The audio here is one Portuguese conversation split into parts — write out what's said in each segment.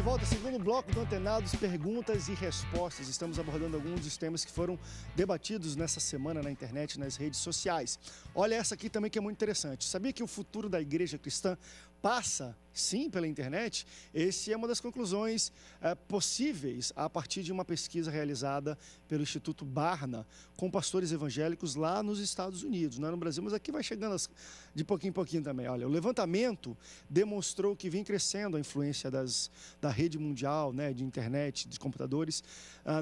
de volta, segundo bloco do Antenados, perguntas e respostas. Estamos abordando alguns dos temas que foram debatidos nessa semana na internet, nas redes sociais. Olha essa aqui também que é muito interessante. Sabia que o futuro da igreja cristã passa, sim, pela internet? Essa é uma das conclusões possíveis a partir de uma pesquisa realizada pelo Instituto Barna com pastores evangélicos lá nos Estados Unidos, não é no Brasil, mas aqui vai chegando de pouquinho em pouquinho também. Olha, o levantamento demonstrou que vem crescendo a influência da rede mundial, né, de internet, de computadores,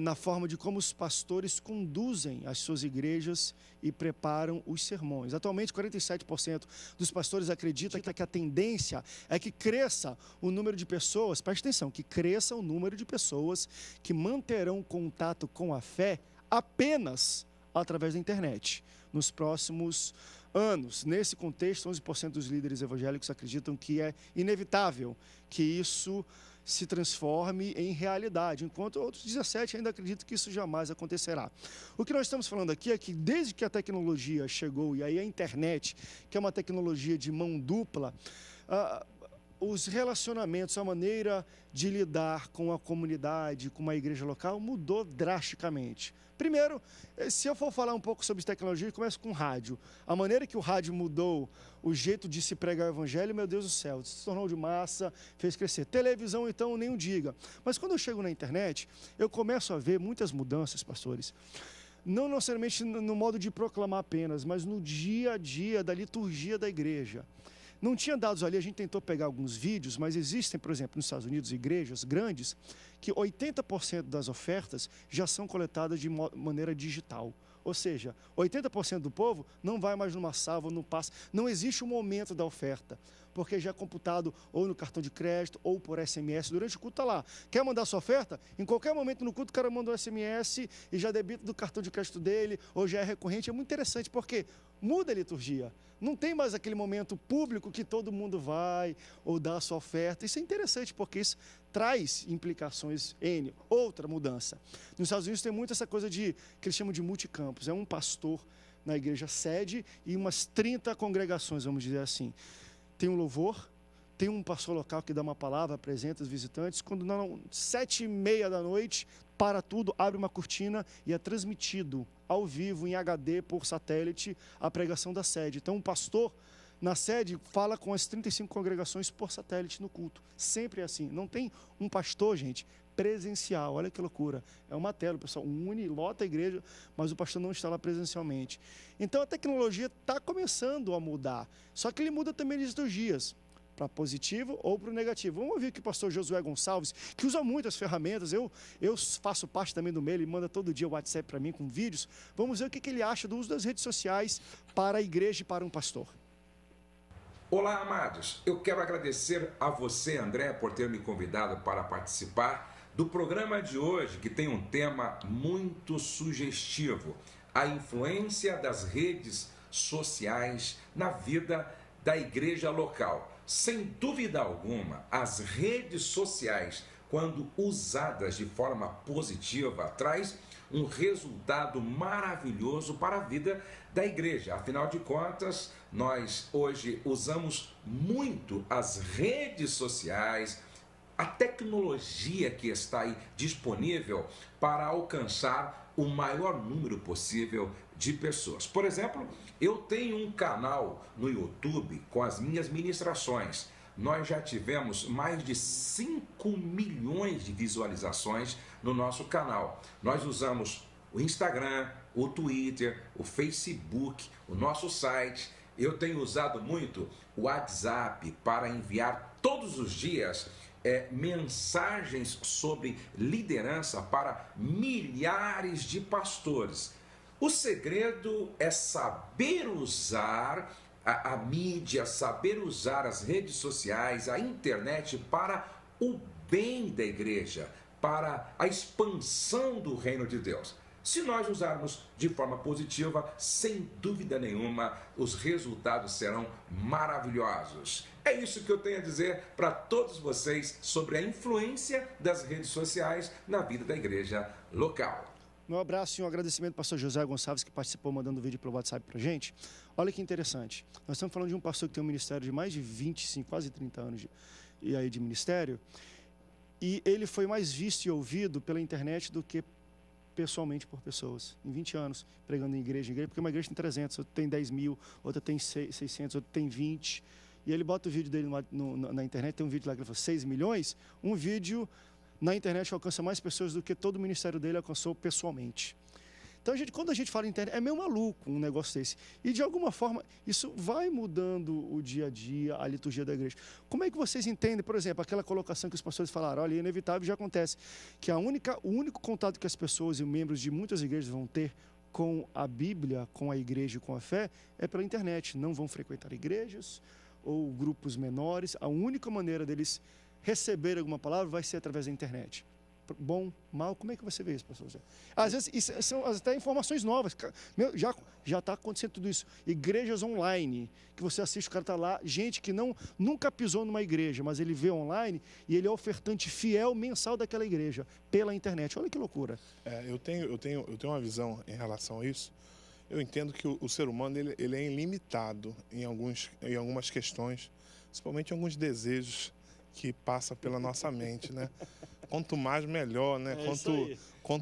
na forma de como os pastores conduzem as suas igrejas e preparam os sermões. Atualmente, 47% dos pastores acreditam que a tendência é que cresça o número de pessoas, preste atenção, que cresça o número de pessoas que manterão contato com a fé apenas através da internet nos próximos anos. Nesse contexto, 11% dos líderes evangélicos acreditam que é inevitável que isso se transforme em realidade, enquanto outros 17 ainda acreditam que isso jamais acontecerá. O que nós estamos falando aqui é que desde que a tecnologia chegou, e aí a internet, que é uma tecnologia de mão dupla, os relacionamentos, a maneira de lidar com a comunidade, com uma igreja local, mudou drasticamente. Primeiro, se eu for falar um pouco sobre tecnologia, eu começo com o rádio. A maneira que o rádio mudou o jeito de se pregar o evangelho, meu Deus do céu, se tornou de massa, fez crescer. Televisão, então, nem o diga. Mas quando eu chego na internet, eu começo a ver muitas mudanças, pastores. Não necessariamente no modo de proclamar apenas, mas no dia a dia da liturgia da igreja. Não tinha dados ali, a gente tentou pegar alguns vídeos, mas existem, por exemplo, nos Estados Unidos, igrejas grandes, que 80% das ofertas já são coletadas de maneira digital. Ou seja, 80% do povo não vai mais numa salva, não passa. Não existe o momento da oferta, porque já é computado ou no cartão de crédito ou por SMS. Durante o culto está lá. Quer mandar sua oferta? Em qualquer momento no culto o cara manda um SMS e já debita do cartão de crédito dele, ou já é recorrente. É muito interessante, porque muda a liturgia. Não tem mais aquele momento público que todo mundo vai ou dá a sua oferta. Isso é interessante, porque isso traz implicações N. Outra mudança. Nos Estados Unidos tem muito essa coisa que eles chamam de multicampos. É um pastor na igreja sede e umas 30 congregações, vamos dizer assim. Tem um louvor, tem um pastor local que dá uma palavra, apresenta os visitantes. Quando não, 7h30 da noite, para tudo, abre uma cortina e é transmitido ao vivo, em HD, por satélite, a pregação da sede. Então, o pastor na sede fala com as 35 congregações por satélite no culto. Sempre é assim. Não tem um pastor, gente, presencial. Olha que loucura. É uma tela, o pessoal une, lota a igreja, mas o pastor não está lá presencialmente. Então, a tecnologia está começando a mudar. Só que ele muda também as liturgias, para positivo ou para o negativo. Vamos ouvir que o pastor Josué Gonçalves, que usa muitas ferramentas, eu faço parte também do meio, ele manda todo dia o WhatsApp para mim com vídeos. Vamos ver o que ele acha do uso das redes sociais para a igreja e para um pastor. Olá, amados. Eu quero agradecer a você, André, por ter me convidado para participar do programa de hoje, que tem um tema muito sugestivo: a influência das redes sociais na vida da igreja local. Sem dúvida alguma, as redes sociais, quando usadas de forma positiva, traz um resultado maravilhoso para a vida da igreja. Afinal de contas, nós hoje usamos muito as redes sociais, a tecnologia que está aí disponível para alcançar o maior número possível de pessoas. Por exemplo, eu tenho um canal no YouTube com as minhas ministrações. Nós já tivemos mais de 5 milhões de visualizações no nosso canal. Nós usamos o Instagram, o Twitter, o Facebook, o nosso site. Eu tenho usado muito o WhatsApp para enviar todos os dias mensagens sobre liderança para milhares de pastores. O segredo é saber usar a mídia, saber usar as redes sociais, a internet para o bem da igreja, para a expansão do reino de Deus. Se nós usarmos de forma positiva, sem dúvida nenhuma, os resultados serão maravilhosos. É isso que eu tenho a dizer para todos vocês sobre a influência das redes sociais na vida da igreja local. Um abraço e um agradecimento ao pastor José Gonçalves, que participou mandando vídeo pelo WhatsApp para a gente. Olha que interessante. Nós estamos falando de um pastor que tem um ministério de mais de 25, quase 30 anos de ministério. E ele foi mais visto e ouvido pela internet do que pessoalmente por pessoas. Em 20 anos, pregando em igreja, porque uma igreja tem 300, outra tem 10 mil, outra tem 600, outra tem 20. E ele bota o vídeo dele na internet, tem um vídeo lá que ele falou 6 milhões, um vídeo na internet alcança mais pessoas do que todo o ministério dele alcançou pessoalmente. Então, quando a gente fala em internet, é meio maluco um negócio desse. E, de alguma forma, isso vai mudando o dia a dia, a liturgia da igreja. Como é que vocês entendem, por exemplo, aquela colocação que os pastores falaram, olha, é inevitável, já acontece, que o único contato que as pessoas e membros de muitas igrejas vão ter com a Bíblia, com a igreja e com a fé, é pela internet. Não vão frequentar igrejas ou grupos menores. A única maneira deles receber alguma palavra vai ser através da internet. Bom, mal, como é que você vê isso, pastor José? Às vezes, isso são até informações novas. Já está acontecendo tudo isso. Igrejas online, que você assiste, o cara está lá, gente que nunca pisou numa igreja, mas ele vê online e ele é ofertante fiel mensal daquela igreja, pela internet. Olha que loucura. Eu tenho uma visão em relação a isso. Eu entendo que o ser humano ele é ilimitado em algumas questões, principalmente em alguns desejos que passam pela nossa mente, né? Quanto mais, melhor, né?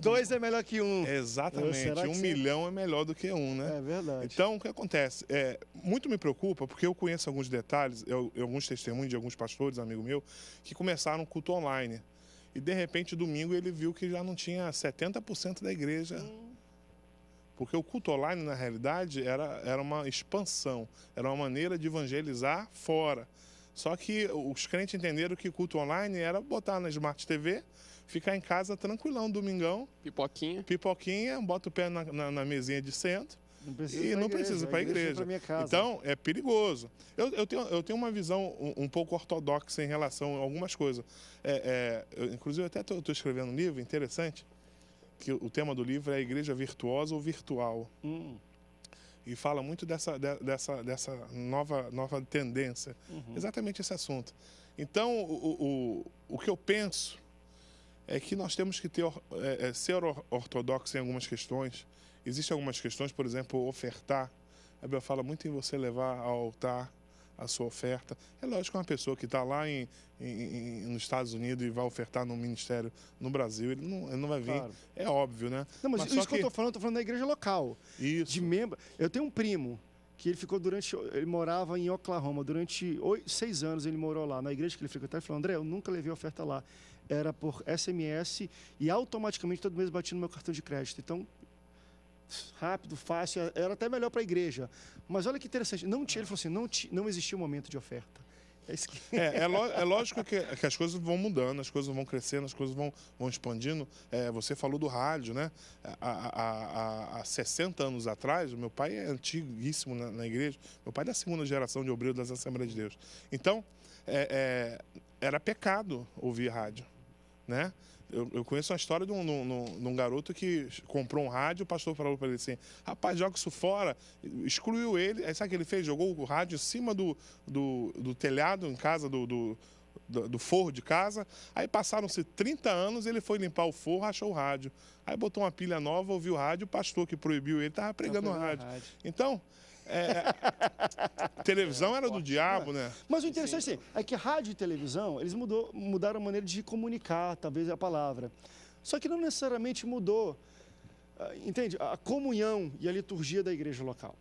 Dois é melhor que um. Exatamente. 1 milhão é melhor do que um, né? É verdade. Então, o que acontece? Muito me preocupa, porque eu conheço alguns detalhes, alguns testemunhos de alguns pastores, amigo meu, que começaram um culto online. E, de repente, domingo, ele viu que já não tinha 70% da igreja. Porque o culto online, na realidade, era uma expansão, era uma maneira de evangelizar fora. Só que os crentes entenderam que culto online era botar na Smart TV, ficar em casa tranquilão, domingão. Pipoquinha, bota o pé na mesinha de centro e não precisa ir para a igreja. Então, é perigoso. Eu tenho uma visão um pouco ortodoxa em relação a algumas coisas. Inclusive, eu até estou escrevendo um livro interessante, que o tema do livro é a igreja virtuosa ou virtual. E fala muito dessa nova tendência, exatamente esse assunto. Então, o que eu penso é que nós temos que ser ortodoxos em algumas questões. Existem algumas questões, por exemplo, ofertar. A Bíblia fala muito em você levar ao altar a sua oferta. É lógico que uma pessoa que está lá nos Estados Unidos e vai ofertar num ministério no Brasil, ele não vai vir. Claro. É óbvio, né? Não, mas isso que eu estou falando da igreja local. Isso. De membro. Eu tenho um primo que ele morava em Oklahoma durante 6 anos, ele morou lá. Na igreja que ele frequentava, ele falou, André, eu nunca levei oferta lá. Era por SMS e automaticamente todo mês batia no meu cartão de crédito. Então, rápido, fácil, era até melhor para a igreja. Mas olha que interessante, ele falou assim, não existia um momento de oferta. É lógico que as coisas vão mudando, as coisas vão crescendo, as coisas vão expandindo. Você falou do rádio, né? Há 60 anos atrás, o meu pai é antiguíssimo na igreja, meu pai é da segunda geração de obreiro das Assembleias de Deus. Então, era pecado ouvir rádio, né? Eu conheço uma história de um garoto que comprou um rádio, o pastor falou para ele assim, rapaz, joga isso fora, excluiu ele, aí sabe o que ele fez? Jogou o rádio em cima do telhado, em casa, do forro de casa, aí passaram-se 30 anos, ele foi limpar o forro, achou o rádio, aí botou uma pilha nova, ouviu o rádio, o pastor que proibiu ele estava pregando o rádio. Então, televisão era do diabo, né? Mas o interessante é que rádio e televisão, eles mudaram a maneira de comunicar, talvez a palavra. Só que não necessariamente mudou, entende? A comunhão e a liturgia da igreja local.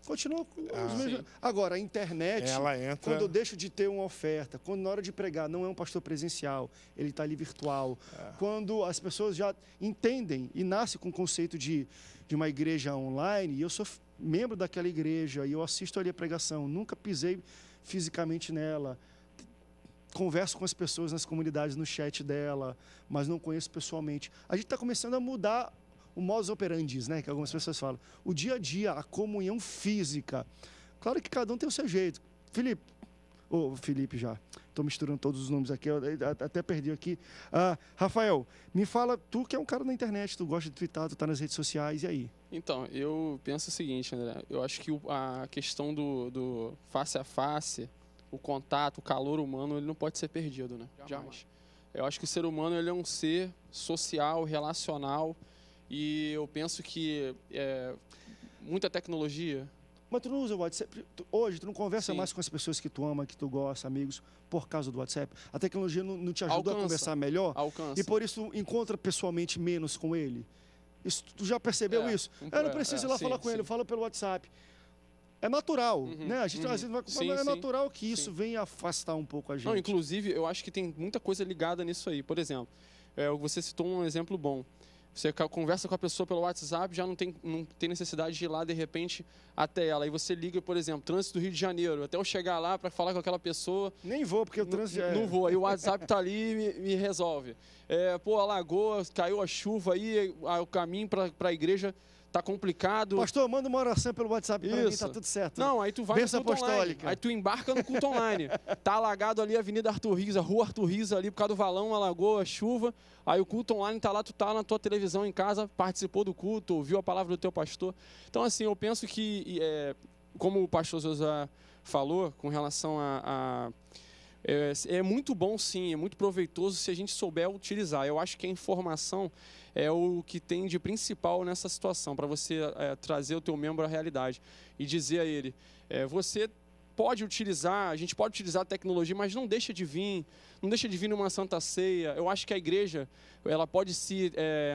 Continua com os mesmos. Agora, a internet, quando eu deixo de ter uma oferta, quando na hora de pregar não é um pastor presencial, ele está ali virtual, quando as pessoas já entendem e nascem com o conceito de uma igreja online, e eu sou membro daquela igreja, e eu assisto ali a pregação, nunca pisei fisicamente nela, converso com as pessoas nas comunidades, no chat dela, mas não conheço pessoalmente. A gente está começando a mudar o modus operandi, né, que algumas pessoas falam. O dia a dia, a comunhão física. Claro que cada um tem o seu jeito. Felipe já. Estou misturando todos os nomes aqui, eu até perdi aqui. Rafael, me fala, tu que é um cara na internet, tu gosta de twittar, tu está nas redes sociais, e aí? Então, eu penso o seguinte, André, eu acho que a questão do face a face, o contato, o calor humano, ele não pode ser perdido, né? Jamais. Eu acho que o ser humano ele é um ser social, relacional, e eu penso que muita tecnologia Mas tu não usa o WhatsApp. Hoje, tu não conversa Sim. mais com as pessoas que tu ama, que tu gosta, amigos, por causa do WhatsApp. A tecnologia não te ajuda a conversar melhor. Alcança. E por isso encontra pessoalmente menos com ele. Isso, tu já percebeu isso? Eu não preciso ir lá falar com ele, eu falo pelo WhatsApp. É natural, né? A gente às vezes vai... Sim, é sim. natural que isso venha afastar um pouco a gente. Não, inclusive, eu acho que tem muita coisa ligada nisso aí. Por exemplo, você citou um exemplo bom. Você conversa com a pessoa pelo WhatsApp, já não tem necessidade de ir lá, de repente, até ela. Aí você liga, por exemplo, trânsito do Rio de Janeiro, até eu chegar lá para falar com aquela pessoa... Nem vou, porque o trânsito Não vou, aí o WhatsApp tá ali e me resolve. A lagoa, caiu a chuva aí, o caminho para a igreja tá complicado. Pastor, manda uma oração pelo WhatsApp pra mim, tá tudo certo. Não, aí tu vai Bênção no culto online, apostólica. aí tu embarca no culto online. Tá alagado ali a Avenida Arthur Rios, a Rua Arthur Rios ali por causa do valão, a lagoa, chuva. Aí o culto online tá lá, tu tá na tua televisão em casa, participou do culto, ouviu a palavra do teu pastor. Então assim, eu penso que, como o pastor José falou, com relação é muito bom sim, é muito proveitoso se a gente souber utilizar. Eu acho que a informação é o que tem de principal nessa situação, para você trazer o teu membro à realidade e dizer a ele, você pode utilizar, a gente pode utilizar a tecnologia, mas não deixa de vir numa Santa Ceia. Eu acho que a igreja, ela pode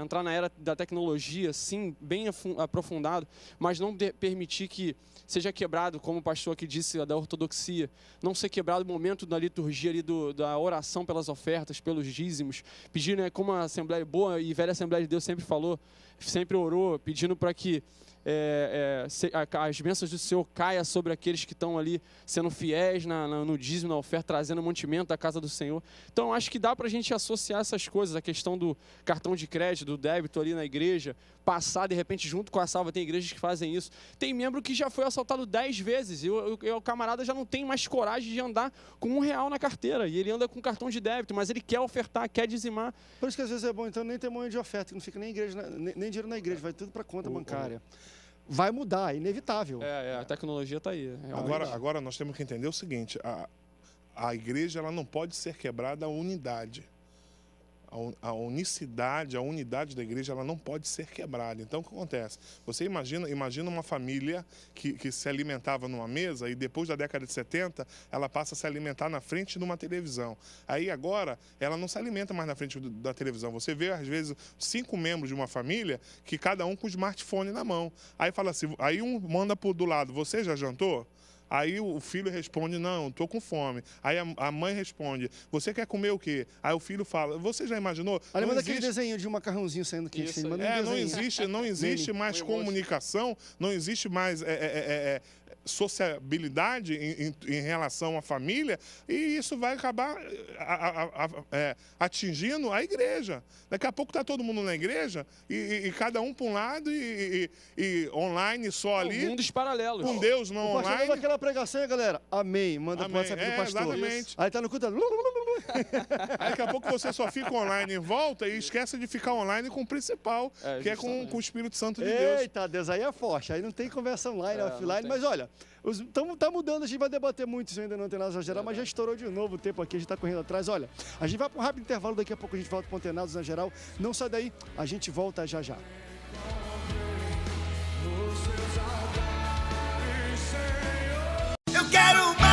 entrar na era da tecnologia, sim, bem aprofundado, mas não permitir que seja quebrado, como o pastor aqui disse, da ortodoxia, não ser quebrado o momento da liturgia ali da oração pelas ofertas, pelos dízimos, pedir, né, como a Assembleia boa e velha Assembleia de Deus sempre falou, sempre orou, pedindo para que as bênçãos do Senhor caia sobre aqueles que estão ali sendo fiéis no dízimo, na oferta, trazendo mantimento da casa do Senhor. Então, acho que dá para a gente associar essas coisas, a questão do cartão de crédito, do débito ali na igreja, passar de repente junto com a salva, tem igrejas que fazem isso. Tem membro que já foi assaltado 10 vezes e o camarada já não tem mais coragem de andar com R$1 na carteira e ele anda com cartão de débito, mas ele quer ofertar, quer dizimar. Por isso que às vezes é bom, então, nem ter moeda de oferta, que não fica nem dinheiro na igreja, vai tudo para conta bancária. Vai mudar, é inevitável. A tecnologia está aí. Agora nós temos que entender o seguinte, a igreja ela não pode ser quebrada a unidade. A unicidade, a unidade da igreja, ela não pode ser quebrada. Então, o que acontece? Você imagina uma família que se alimentava numa mesa e depois da década de 70, ela passa a se alimentar na frente de uma televisão. Aí, agora, ela não se alimenta mais na frente da televisão. Você vê, às vezes, 5 membros de uma família que cada um com o smartphone na mão. Aí fala assim, aí um manda do lado, você já jantou? Aí o filho responde, não, estou com fome. Aí a mãe responde, você quer comer o quê? Aí o filho fala, você já imaginou? Aí manda aquele desenho de um macarrãozinho saindo quente. Isso, não existe mais comunicação, não existe mais sociabilidade em relação à família, e isso vai acabar atingindo a igreja. Daqui a pouco está todo mundo na igreja e cada um para um lado e online só ali. Mundos paralelos. Com Deus não online. O pastor dando aquela pregação aí, galera. Amém. Manda pro WhatsApp do pastor. Exatamente. Aí tá no culto. Aí daqui a pouco você só fica online em volta e esquece de ficar online com o principal, que é com o Espírito Santo de Deus. Eita, Deus, aí é forte. Aí não tem conversa online, offline. Mas olha, tá mudando, a gente vai debater muito isso ainda, não tem nada a exagerar, mas já estourou de novo o tempo aqui, a gente tá correndo atrás. Olha, a gente vai para um rápido intervalo, daqui a pouco a gente volta com o Antenados na geral. Não sai daí, a gente volta já já. Eu quero mais.